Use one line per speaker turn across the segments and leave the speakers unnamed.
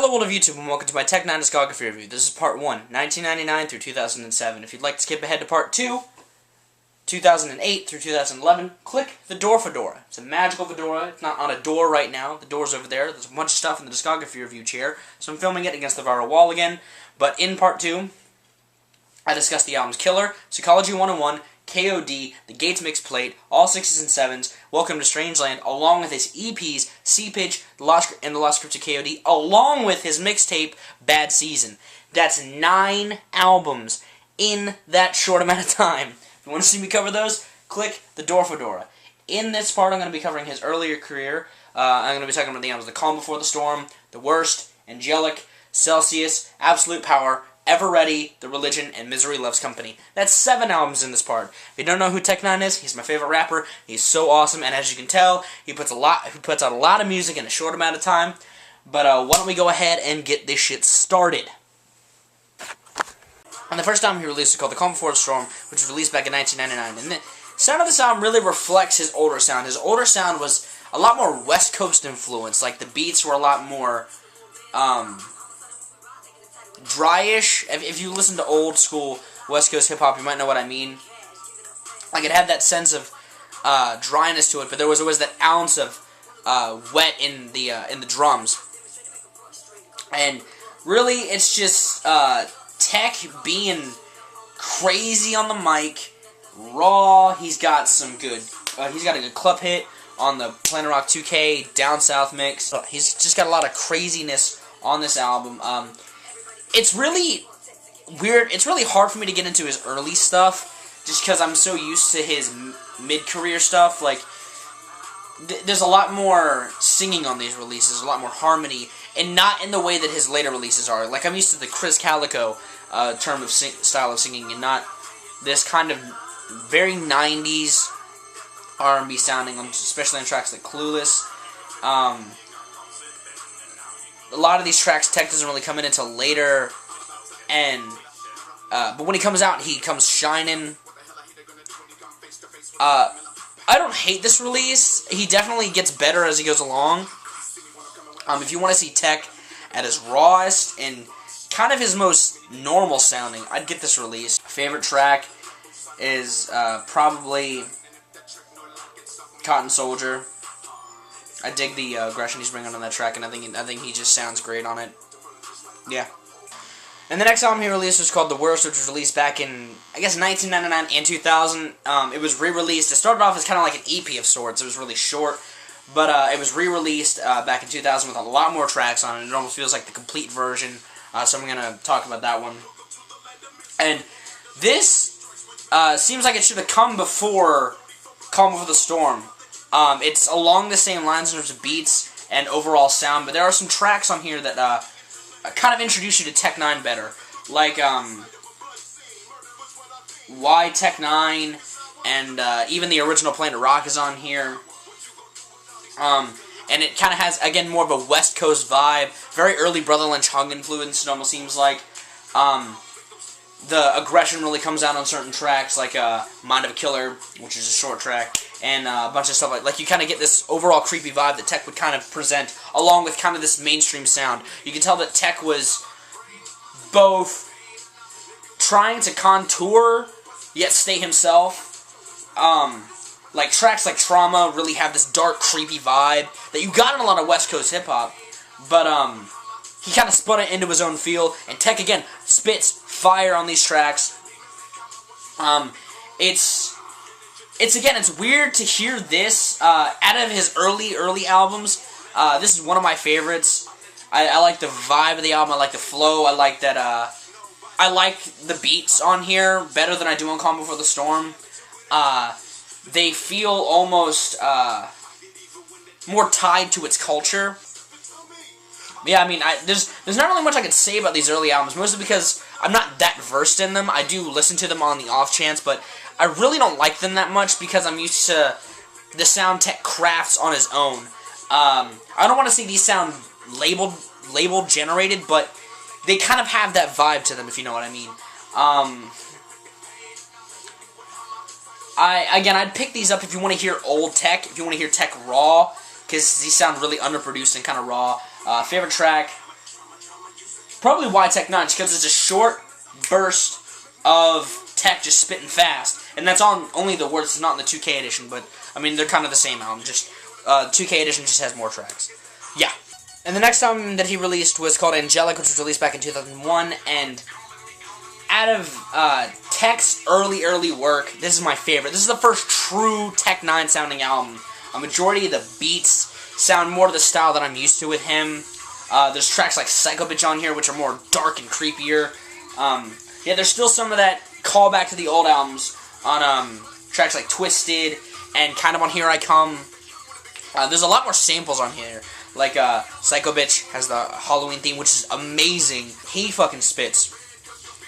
Hello world of YouTube and welcome to my Tech N9ne Discography review. This is part 1, 1999 through 2007. If you'd like to skip ahead to part 2, 2008 through 2011, click the door fedora. It's a magical fedora. It's not on a door right now. The door's over there. There's a bunch of stuff in the discography review chair, so I'm filming it against the viral wall again. But in part 2, I discussed the albums Killer, Psychology 101, KOD, The Gates Mix Plate, All 6s and 7s, Welcome to Strangeland, along with his EPs, C-Pitch, and The Lost Scripts of KOD, along with his mixtape, Bad Season. That's 9 albums in that short amount of time. If you want to see me cover those, click the door fedora. In this part, I'm going to be covering his earlier career. I'm going to be talking about the albums The Calm Before the Storm, The Worst, Angelic, Celsius, Absolute Power, Everready, The Religion, and Misery Loves Company. That's 7 albums in this part. If you don't know who Tech N9ne is, he's my favorite rapper. He's so awesome, and as you can tell, he puts out a lot of music in a short amount of time. But why don't we go ahead and get this shit started? And the first album he released was called The Calm Before the Storm, which was released back in 1999. And the sound of this album really reflects his older sound. His older sound was a lot more West Coast influence. Like, the beats were a lot more dryish. If you listen to old school West Coast hip hop, you might know what I mean. Like, it had that sense of dryness to it, but there was always that ounce of wet in the drums. And really, it's just Tech being crazy on the mic, raw. He's got some good. He's got a good club hit on the Planet Rock 2K Down South mix. He's just got a lot of craziness on this album. It's really weird. It's really hard for me to get into his early stuff, just because I'm so used to his mid-career stuff. Like, there's a lot more singing on these releases, a lot more harmony, and not in the way that his later releases are. Like, I'm used to the Chris Calico style of singing, and not this kind of very 90s R&B sounding, especially on tracks like Clueless. A lot of these tracks, Tech doesn't really come in until later, and but when he comes out, he comes shining. I don't hate this release. He definitely gets better as he goes along. If you want to see Tech at his rawest and kind of his most normal sounding, I'd get this release. Favorite track is probably Cotton Soldier. I dig the aggression he's bringing on that track, and I think he just sounds great on it. Yeah. And the next album he released was called The Worst, which was released back in, I guess, 1999 and 2000. It was re-released. It started off as kind of like an EP of sorts. It was really short, but it was re-released back in 2000 with a lot more tracks on it. It almost feels like the complete version, so I'm going to talk about that one. And this seems like it should have come before Calm Before the Storm. It's along the same lines in terms of beats and overall sound, but there are some tracks on here that kind of introduce you to Tech N9ne better. Like, Why Tech N9ne, and even the original Planet Rock is on here. And it kind of has, again, more of a West Coast vibe. Very early Brother Lynch Hung influence, it almost seems like. The aggression really comes out on certain tracks, like Mind of a Killer, which is a short track, and a bunch of stuff like you kind of get this overall creepy vibe that Tech would kind of present, along with kind of this mainstream sound. You can tell that Tech was both trying to contour, yet stay himself. Like tracks like Trauma really have this dark, creepy vibe that you got in a lot of West Coast hip-hop, but he kind of spun it into his own feel, and Tech, again, spits fire on these tracks. It's weird to hear this out of his early albums. This is one of my favorites. I like the vibe of the album. I like the flow. I like that. I like the beats on here better than I do on Calm Before the Storm. They feel almost more tied to its culture. Yeah, I mean, there's not really much I could say about these early albums, mostly because I'm not that versed in them. I do listen to them on the off chance, but I really don't like them that much because I'm used to the sound Tech crafts on his own. I don't want to say these sound labeled generated, but they kind of have that vibe to them, if you know what I mean. I'd pick these up if you want to hear old Tech, if you want to hear Tech raw, because these sound really underproduced and kind of raw. Favorite track, probably why Tech N9ne, because it's a short burst of Tech just spitting fast. And that's on only the words, it's not in the 2K edition, but, I mean, they're kind of the same album, just 2K edition just has more tracks. Yeah. And the next album that he released was called Angelic, which was released back in 2001, and out of Tech's early work, this is my favorite. This is the first true Tech N9ne sounding album. A majority of the beats sound more to the style that I'm used to with him. There's tracks like Psycho Bitch on here, which are more dark and creepier. Yeah, there's still some of that callback to the old albums on tracks like Twisted and kind of on Here I Come. There's a lot more samples on here. Like, Psycho Bitch has the Halloween theme, which is amazing. He fucking spits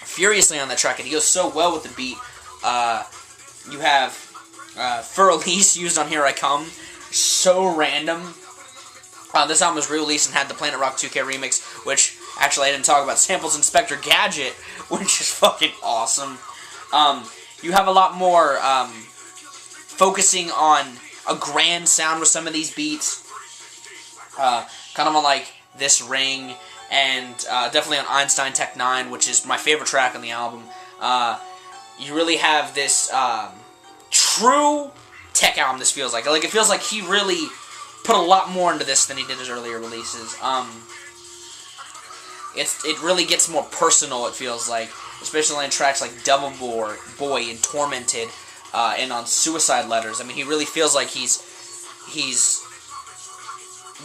furiously on that track, and he goes so well with the beat. You have For Elise used on Here I Come. So random. This album was re-released and had the Planet Rock 2K remix, which, actually, I didn't talk about samples Inspector Gadget, which is fucking awesome. You have a lot more focusing on a grand sound with some of these beats. Kind of on, like, This Ring, and definitely on Einstein Tech N9ne, which is my favorite track on the album. You really have this true Tech album, this feels like. Like, it feels like he really put a lot more into this than he did his earlier releases. It really gets more personal, it feels like, especially on tracks like Devil Boy and Tormented, and on Suicide Letters. I mean, he really feels like he's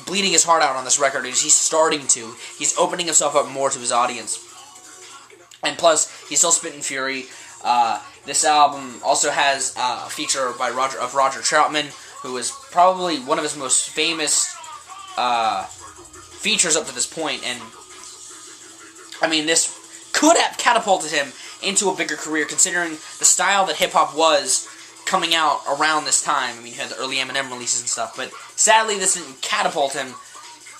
bleeding his heart out on this record. He's starting to. He's opening himself up more to his audience. And plus, he's still spitting fury. This album also has a feature by Roger Troutman, who is probably one of his most famous features up to this point. And, I mean, this could have catapulted him into a bigger career, considering the style that hip-hop was coming out around this time. I mean, you had the early Eminem releases and stuff, but sadly this didn't catapult him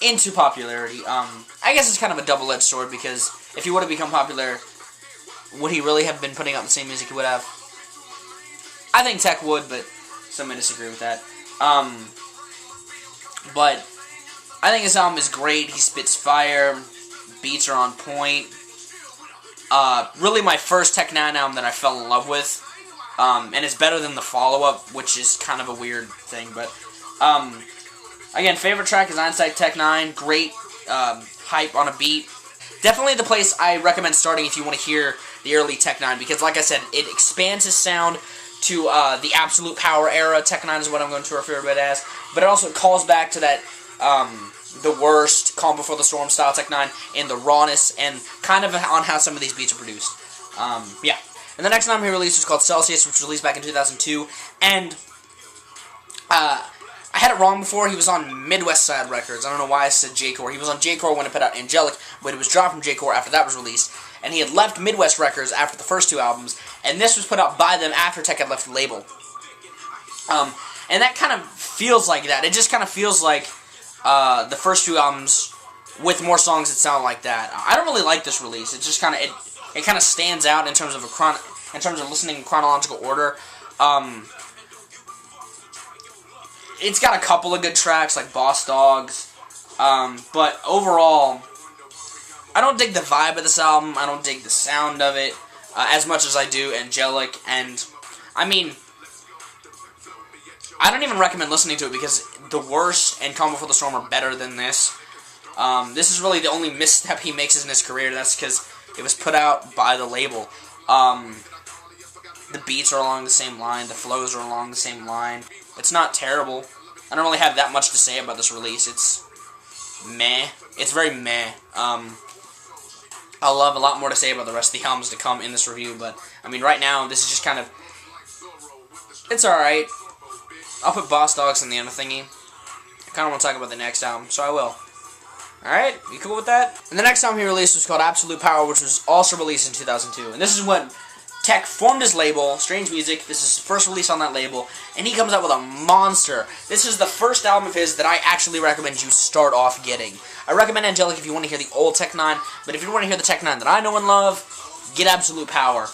into popularity. I guess it's kind of a double-edged sword, because if he would have become popular, would he really have been putting out the same music he would have? I think Tech would, but some may disagree with that. But I think this album is great. He spits fire, beats are on point. Really my first Tech N9ne album that I fell in love with. And it's better than the follow-up, which is kind of a weird thing, but, again, favorite track is Einstein Tech N9ne, great, hype on a beat. Definitely the place I recommend starting if you want to hear the early Tech N9ne, because, like I said, it expands his sound to, the Absolute Power era. Tech N9ne is what I'm going to refer to it as, but it also calls back to that, the worst, Calm Before the Storm style Tech N9ne, and the rawness, and kind of on how some of these beats are produced. Yeah. And the next album he released was called Celsius, which was released back in 2002, and I had it wrong before. He was on Midwest Side Records. I don't know why I said J-Core. He was on J-Core when it put out Angelic, but it was dropped from J-Core after that was released, and he had left Midwest Records after the first two albums, and this was put out by them after Tech had left the label. And that kind of feels like that. It just kind of feels like the first two albums with more songs that sound like that. I don't really like this release. It just kind of... It kind of stands out in terms of listening in chronological order. It's got a couple of good tracks like Boss Dogs, but overall, I don't dig the vibe of this album. I don't dig the sound of it as much as I do Angelic, and I mean, I don't even recommend listening to it because The Worst and Calm Before the Storm are better than this. This is really the only misstep he makes in his career. That's because it was put out by the label. The beats are along the same line. The flows are along the same line. It's not terrible. I don't really have that much to say about this release. It's meh. It's very meh. I'll have a lot more to say about the rest of the albums to come in this review, but, I mean, right now, this is just kind of... It's alright. I'll put Boss Dogs in the end of thingy. I kind of want to talk about the next album, so I will. Alright, you cool with that? And the next album he released was called Absolute Power, which was also released in 2002. And this is when Tech formed his label, Strange Music. This is his first release on that label, and he comes out with a monster. This is the first album of his that I actually recommend you start off getting. I recommend Angelic if you want to hear the old Tech N9ne, but if you want to hear the Tech N9ne that I know and love, get Absolute Power.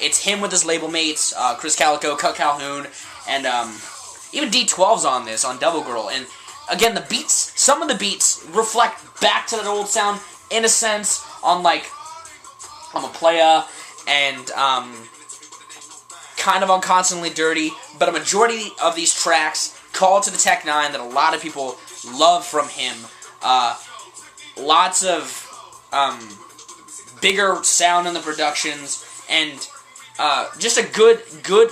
It's him with his label mates, Chris Calico, Cut Calhoun, and even D12's on this, on Devil Girl, and again, the beats, some of the beats reflect back to that old sound, in a sense, on like I'm a Playa and kind of on Constantly Dirty, but a majority of these tracks call to the Tech N9ne that a lot of people love from him. Lots of bigger sound in the productions, and just a good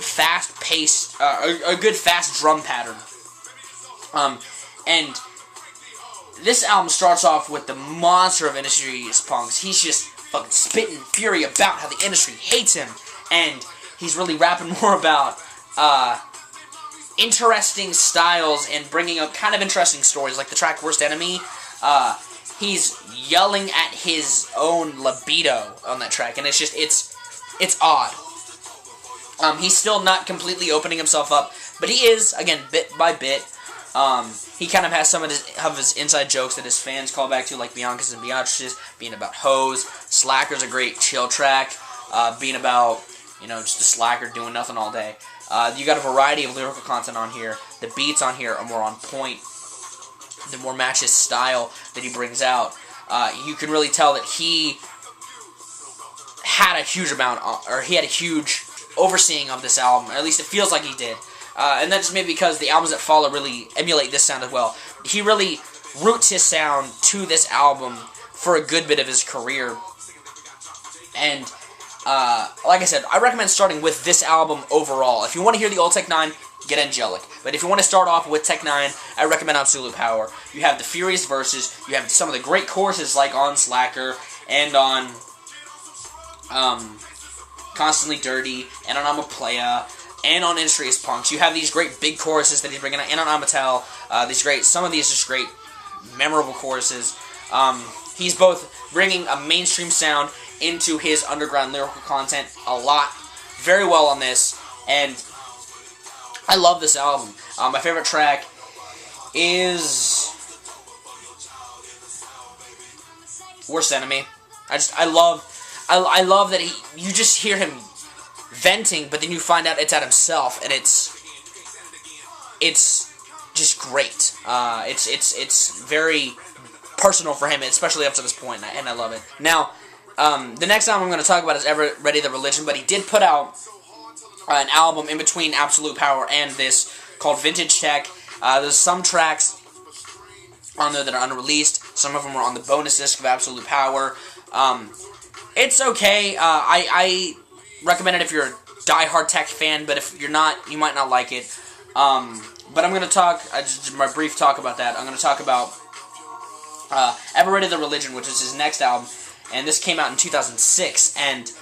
fast-paced, a good fast drum pattern. And this album starts off with the monster of industry's punks. He's just fucking spitting fury about how the industry hates him, and he's really rapping more about interesting styles and bringing up kind of interesting stories, like the track Worst Enemy. He's yelling at his own libido on that track, and it's just, it's odd. He's still not completely opening himself up, but he is, again, bit by bit. He kind of has some of his inside jokes that his fans call back to, like Bianca's and Beatrice's, being about hoes. Slacker's a great chill track, being about, you know, just a slacker doing nothing all day. You got a variety of lyrical content on here. The beats on here are more on point. The more match his style that he brings out. You can really tell that he had a huge amount, or he had a huge overseeing of this album, or at least it feels like he did. And that's maybe because the albums that follow really emulate this sound as well. He really roots his sound to this album for a good bit of his career. And like I said, I recommend starting with this album overall. If you want to hear the old Tech N9ne, get Angelic. But if you want to start off with Tech N9ne, I recommend Absolute Power. You have the furious verses, you have some of the great choruses like on Slacker, and on Constantly Dirty, and on I'm a Playa, and on Industry is Punks. You have these great big choruses that he's bringing out, and on Amatel, some of these just great, memorable choruses. He's both bringing a mainstream sound into his underground lyrical content a lot, very well on this, and I love this album. My favorite track is Worst Enemy. I love that you just hear him venting, but then you find out it's at himself, and it's just great. It's very personal for him, especially up to this point, and I love it. Now, the next album I'm going to talk about is Everready the Religion, but he did put out an album in between Absolute Power and this called Vintage Tech. There's some tracks on there that are unreleased. Some of them are on the bonus disc of Absolute Power. It's okay. I recommend it if you're a die-hard Tech fan, but if you're not, you might not like it. But I'm going to talk, just my brief talk about that. I'm going to talk about Everready the Religion, which is his next album, and this came out in 2006, and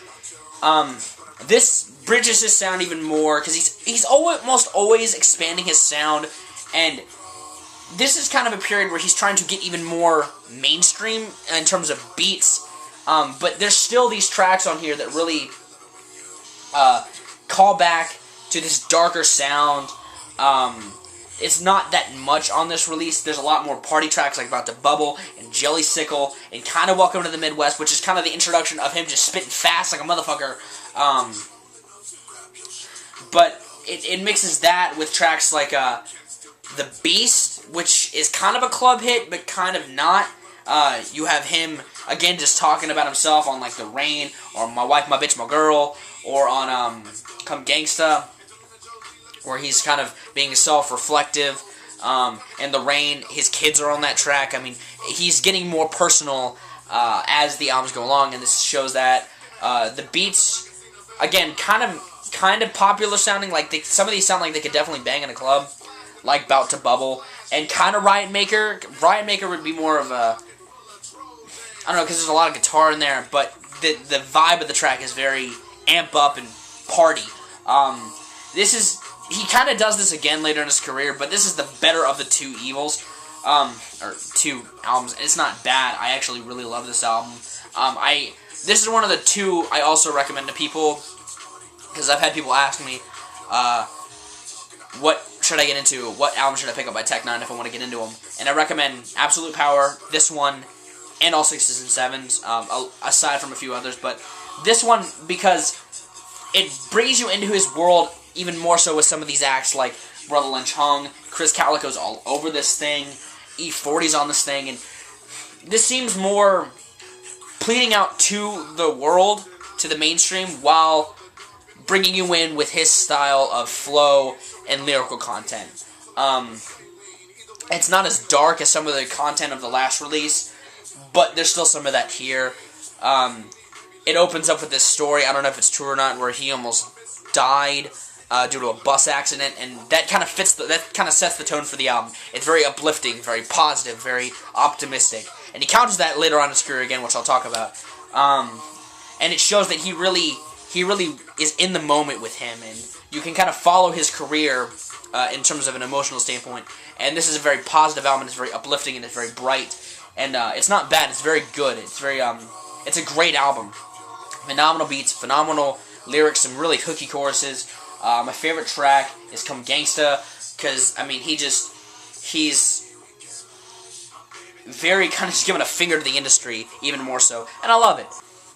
this bridges his sound even more, because he's almost always expanding his sound, and this is kind of a period where he's trying to get even more mainstream in terms of beats, but there's still these tracks on here that really call back to this darker sound. It's not that much on this release. There's a lot more party tracks like About to Bubble and Jelly Sickle and kind of Welcome to the Midwest, which is kind of the introduction of him just spitting fast like a motherfucker. But it mixes that with tracks like The Beast, which is kind of a club hit, but kind of not. You have him, again, just talking about himself on like The Rain, or My Wife, My Bitch, My Girl, or on Come Gangsta, where he's kind of being self-reflective. And The Rain, his kids are on that track. I mean, he's getting more personal as the albums go along, and this shows that. The beats, again, kind of popular sounding. Like some of these sound like they could definitely bang in a club, like Bout to Bubble, and kind of Riot Maker. Riot Maker would be more of a, I don't know, because there's a lot of guitar in there, but the vibe of the track is very amp up and party. He kind of does this again later in his career, but this is the better of the two evils, or two albums. It's not bad. I actually really love this album. This is one of the two I also recommend to people, because I've had people ask me, what should I get into? What album should I pick up by Tech N9ne if I want to get into them? And I recommend Absolute Power, this one, and all 6s and 7s, aside from a few others. But this one, because it brings you into his world even more so with some of these acts like Brother Lynch Hung, Chris Calico's all over this thing, E40's on this thing, and this seems more pleading out to the world, to the mainstream, while bringing you in with his style of flow and lyrical content. It's not as dark as some of the content of the last release, but there's still some of that here. It opens up with this story, I don't know if it's true or not, where he almost died due to a bus accident, and that kind of sets the tone for the album. It's very uplifting, very positive, very optimistic, and he counters that later on in his career again, which I'll talk about. And it shows that he really is in the moment with him, and you can kind of follow his career in terms of an emotional standpoint. And this is a very positive album. It's very uplifting and it's very bright, and it's not bad. It's very good. It's very it's a great album. Phenomenal beats, phenomenal lyrics, some really hooky choruses. My favorite track is "Come Gangsta," because I mean he's very kind of just giving a finger to the industry, even more so, and I love it.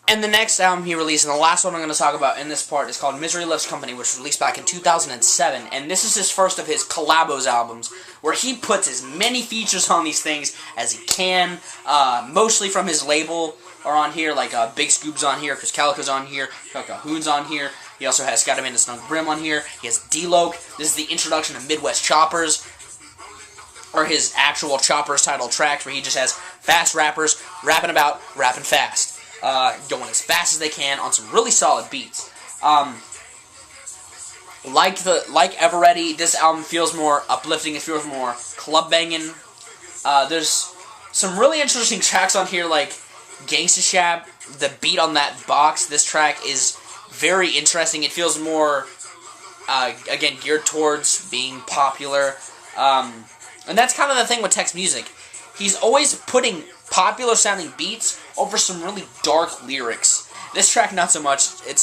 And the next album he released, and the last one I'm going to talk about in this part, is called Misery Loves Company, which was released back in 2007. And this is his first of his collabos albums, where he puts as many features on these things as he can, mostly from his label are on here, like Big Scoop's on here, Chris Calico's on here, Hoon's on here. He also has Scott Amanda Snug Brim on here. He has D-Loc. This is the introduction of Midwest Choppers, or his actual Choppers title tracks, where he just has fast rappers rapping fast. Going as fast as they can on some really solid beats. Like Everready, this album feels more uplifting. It feels more club banging. There's some really interesting tracks on here, like Gangsta Shab. The beat on that box, this track is very interesting. It feels more, again, geared towards being popular. And that's kind of the thing with Tech's music. He's always putting popular sounding beats over some really dark lyrics. This track, not so much. It's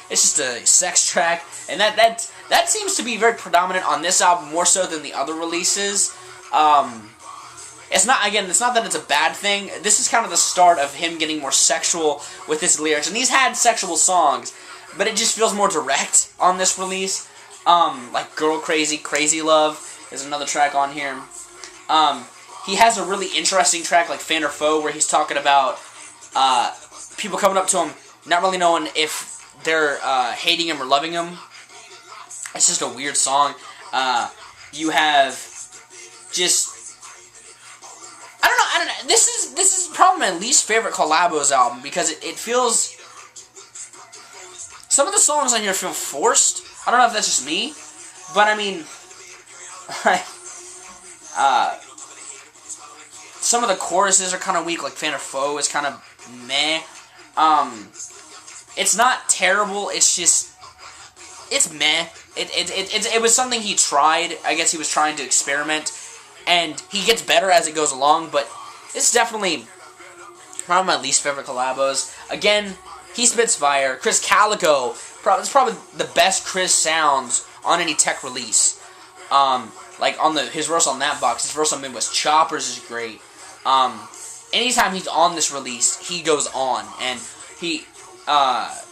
just a sex track, and that seems to be very predominant on this album, more so than the other releases. It's not that it's a bad thing. This is kind of the start of him getting more sexual with his lyrics, and he's had sexual songs, but it just feels more direct on this release. Like Girl Crazy, Crazy Love is another track on here. He has a really interesting track like Fan or Foe, where he's talking about people coming up to him, not really knowing if they're hating him or loving him. It's just a weird song. You have just I don't know. This is probably my least favorite collabos album, because it feels, some of the songs on here feel forced. I don't know if that's just me, but I mean, some of the choruses are kind of weak, like Fan or Foe is kind of meh. It's not terrible, it's just, it's meh. It was something he tried. I guess he was trying to experiment, and he gets better as it goes along, but it's definitely probably my least favorite collabos. Again, he spits fire. Chris Calico, it's probably the best Chris sounds on any Tech release. Like on his verse on that box, his verse on Midwest Choppers is great. Anytime he's on this release, he goes on, and he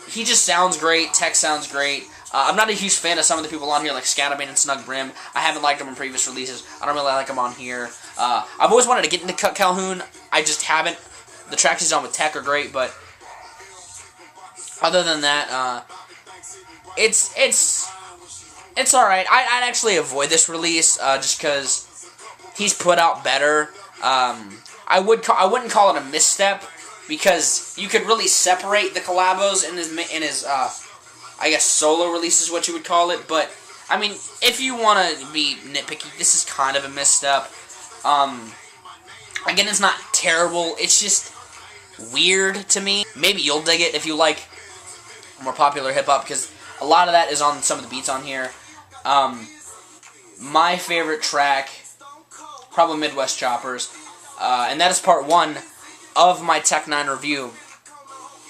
just sounds great. Tech sounds great. I'm not a huge fan of some of the people on here, like Scatterman and Snug Brim. I haven't liked them in previous releases. I don't really like them on here. I've always wanted to get into Cut Calhoun. I just haven't. The tracks he's on with Tech are great, but other than that, it's alright. I'd actually avoid this release just because he's put out better. I wouldn't call it a misstep, because you could really separate the collabos in his I guess solo release is what you would call it. But I mean, if you want to be nitpicky, this is kind of a misstep. Again, it's not terrible. It's just weird to me. Maybe you'll dig it if you like more popular hip hop, because a lot of that is on some of the beats on here. My favorite track, probably Midwest Choppers, and that is part 1 of my Tech N9ne review.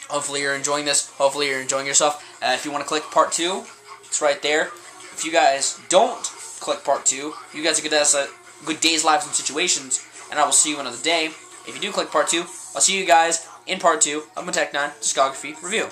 Hopefully you're enjoying this. Hopefully you're enjoying yourself. If you want to click part 2, it's right there. If you guys don't click part 2, you guys are good days, lives, and situations, and I will see you another day. If you do click part 2, I'll see you guys in part 2 of my Tech N9ne Discography review.